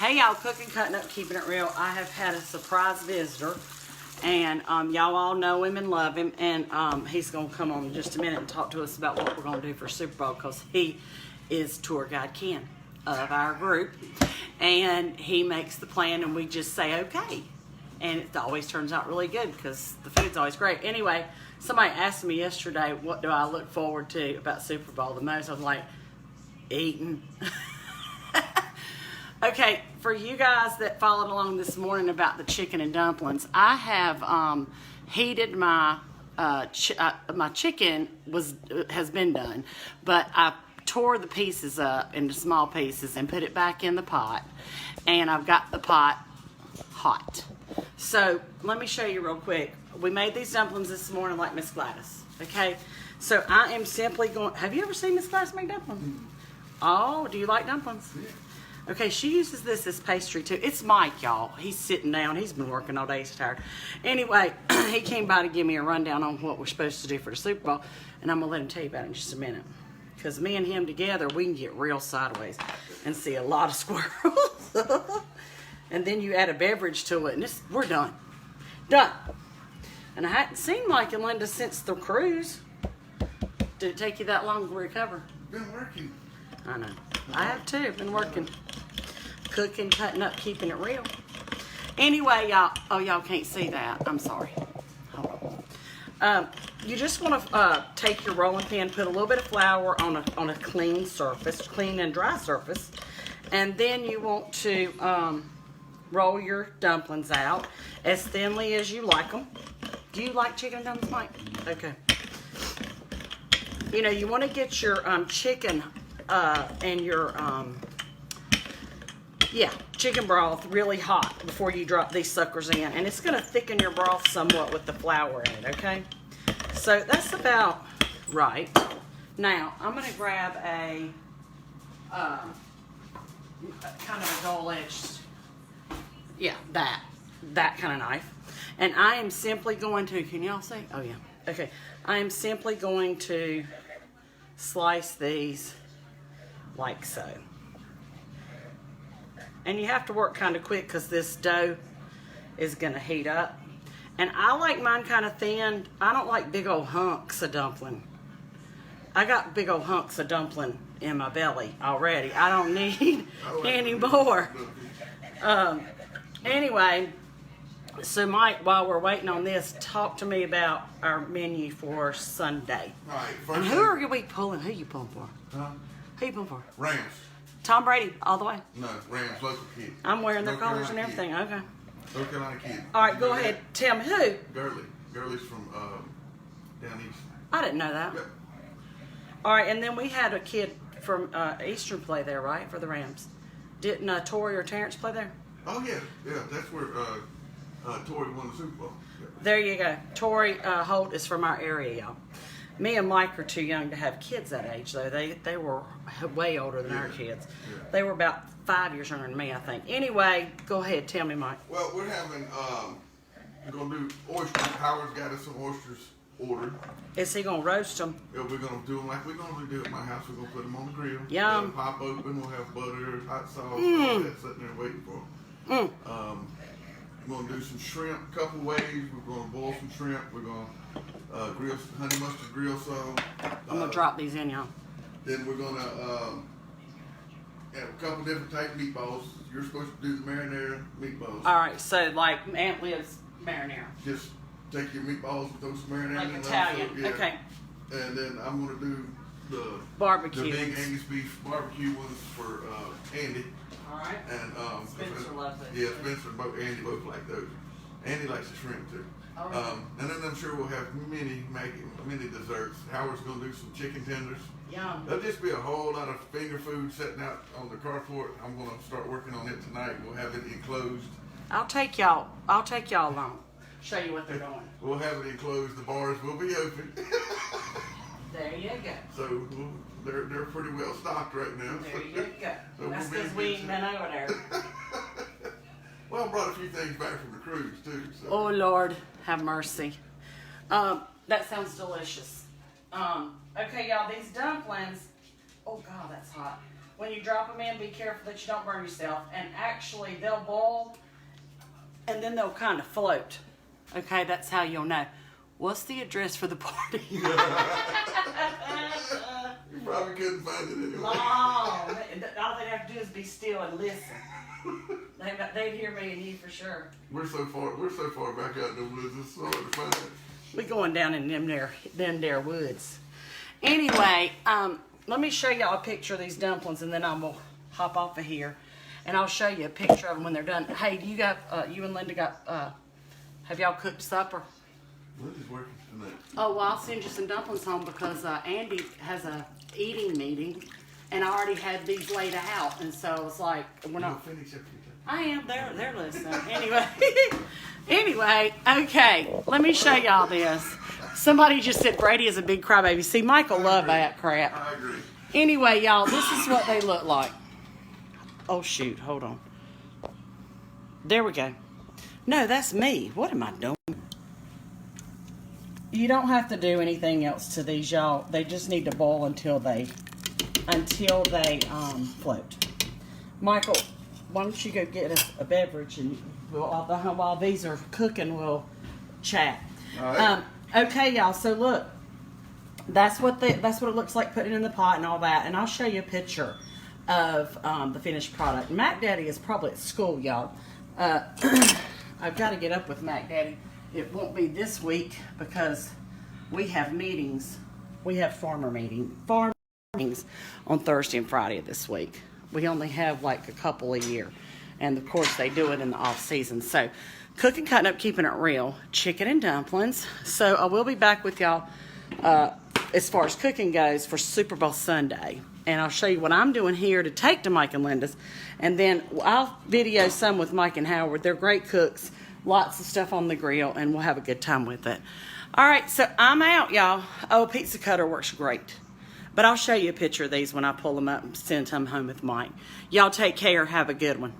Hey y'all, cooking, cutting up, keeping it real. I have had a surprise visitor, and y'all all know him and love him, and he's gonna come on in just a minute and talk to us about what we're gonna do for Super Bowl, because he is tour guide Ken of our group, and he makes the plan, and we just say okay, and it always turns out really good because the food's always great. Anyway, somebody asked me yesterday, what do I look forward to about Super Bowl the most? I was like, eating. Okay, for you guys that followed along this morning about the chicken and dumplings, I have heated my my chicken has been done, but I tore the pieces up into small pieces and put it back in the pot, and I've got the pot hot. So let me show you real quick. We made these dumplings this morning like Miss Gladys. Okay, so I am simply going. Have you ever seen Miss Gladys make dumplings? Oh, do you like dumplings? Yeah. Okay, she uses this as pastry too. It's Mike, y'all. He's sitting down. He's been working all day. He's tired. Anyway, he came by to give me a rundown on what we're supposed to do for the Super Bowl, and I'm going to let him tell you about it in just a minute. Because me and him together, we can get real sideways and see a lot of squirrels. And then you add a beverage to it, and we're done. Done. And I hadn't seen Mike and Linda since the cruise. Did it take you that long to recover? Been working. I know. I have too. Been working. Cooking, cutting up, keeping it real. Anyway, y'all. Oh, y'all can't see that. I'm sorry. Hold on. You just want to take your rolling pin, put a little bit of flour on a clean surface, clean and dry surface, and then you want to roll your dumplings out as thinly as you like them. Do you like chicken dumplings, Mike? Okay. You know, you want to get your chicken and your chicken broth really hot before you drop these suckers in, and it's going to thicken your broth somewhat with the flour in it. Okay, so that's about right. Now I'm going to grab a kind of a dull-edged, that kind of knife, and I am simply going to, can y'all see? Oh yeah, okay, I am simply going to slice these like so. And you have to work kind of quick because this dough is going to heat up. And I like mine kind of thin. I don't like big old hunks of dumpling. I got big old hunks of dumpling in my belly already. I don't need any more. Anyway, so Mike, while we're waiting on this, talk to me about our menu for Sunday. All right. And who are we pulling? Who you pulling for? Huh? Who you pulling for? Rams. Tom Brady, all the way. No, Rams, local kid. I'm wearing their North colors and Carolina everything. kid. Okay. North Carolina kid. All right, You go know ahead. that? Tell me who. Gurley. Gurley's from down east. I didn't know that. Yep. All right, and then we had a kid from Eastern play there, right, for the Rams. Didn't Tori or Terrence play there? Oh yeah, yeah. That's where Torrey won the Super Bowl. Yep. There you go. Tori Holt is from our area, y'all. Me and Mike are too young to have kids that age, though. They were way older than our kids. Yeah. They were about 5 years younger than me, I think. Anyway, go ahead. Tell me, Mike. Well, we're having we're gonna do oysters. Howard's got us some oysters ordered. Is he going to roast them? Yeah, we're gonna do them like we normally do at my house. We're gonna put them on the grill. Yum. They'll pop open. We'll have butter, hot sauce, all that sitting there waiting for them. We're gonna do some shrimp a couple ways. We're gonna boil some shrimp. We're gonna grill some honey mustard grill some. I'm going to drop these in, y'all. Then we're gonna have a couple different type meatballs. You're supposed to do the marinara meatballs. All right, so like Aunt Liv's marinara. Just take your meatballs and throw some marinara Like in them. Italian. Yeah. Okay. And then I'm gonna do the Barbecue. the big Angus beef barbecue ones for Andy. All right. And Spencer loves it. Yeah, Spencer and Andy both like those. Andy likes the shrimp too. All right. And then I'm sure we'll have many desserts. Howard's gonna do some chicken tenders. Yum. There'll just be a whole lot of finger food sitting out on the carport. I'm gonna start working on it tonight. We'll have it enclosed. I'll take y'all along. Show you what they're doing. We'll have it enclosed. The bars will be open. There you go. So they're pretty well stocked right now. There you go. So That's we'll be because in we good ain't been shape. over there. Well, I brought a few things back from the cruise too. So. Oh Lord, have mercy. That sounds delicious. Okay, y'all, these dumplings. Oh God, that's hot. when you drop them in, be careful that you don't burn yourself. And actually, they'll boil, and then they'll kind of float. Okay, that's how you'll know. What's the address for the party? You probably couldn't find it anyway. Long. All they have to do is be still and listen. They'd hear me and you for sure. We're so far back out in the woods. It's so hard to find it. We going down in them there woods. Anyway, let me show y'all a picture of these dumplings, and then I'm gonna hop off of here, and I'll show you a picture of them when they're done. Hey, do you got you and Linda got? Have y'all cooked supper? Linda's working tonight. Oh well, I'll send you some dumplings home because Andy has a eating meeting, and I already had these laid out, and so it's like we're not. Finish up your I am. They're listening. Anyway, okay. Let me show y'all this. Somebody just said Brady is a big crybaby. See, Michael loved that crap. I agree. Anyway, y'all, this is what they look like. Oh shoot, hold on. There we go. No, that's me. What am I doing? You don't have to do anything else to these, y'all. They just need to boil until they float. Michael, why don't you go get us a beverage, and while these are cooking, we'll chat. All right. Okay, y'all. So look, that's what it looks like putting it in the pot and all that. And I'll show you a picture of the finished product. Mac Daddy is probably at school, y'all. I've got to get up with Mac Daddy. It won't be this week because we have meetings. We have farmer meetings on Thursday and Friday of this week. We only have like a couple a year. And of course they do it in the off season. So cooking, cutting up, keeping it real. Chicken and dumplings. So I will be back with y'all as far as cooking goes for Super Bowl Sunday. And I'll show you what I'm doing here to take to Mike and Linda's. And then I'll video some with Mike and Howard. They're great cooks. Lots of stuff on the grill, and we'll have a good time with it. All right, so I'm out, y'all. Oh, pizza cutter works great. But I'll show you a picture of these when I pull them up and send them home with Mike. Y'all take care. Have a good one.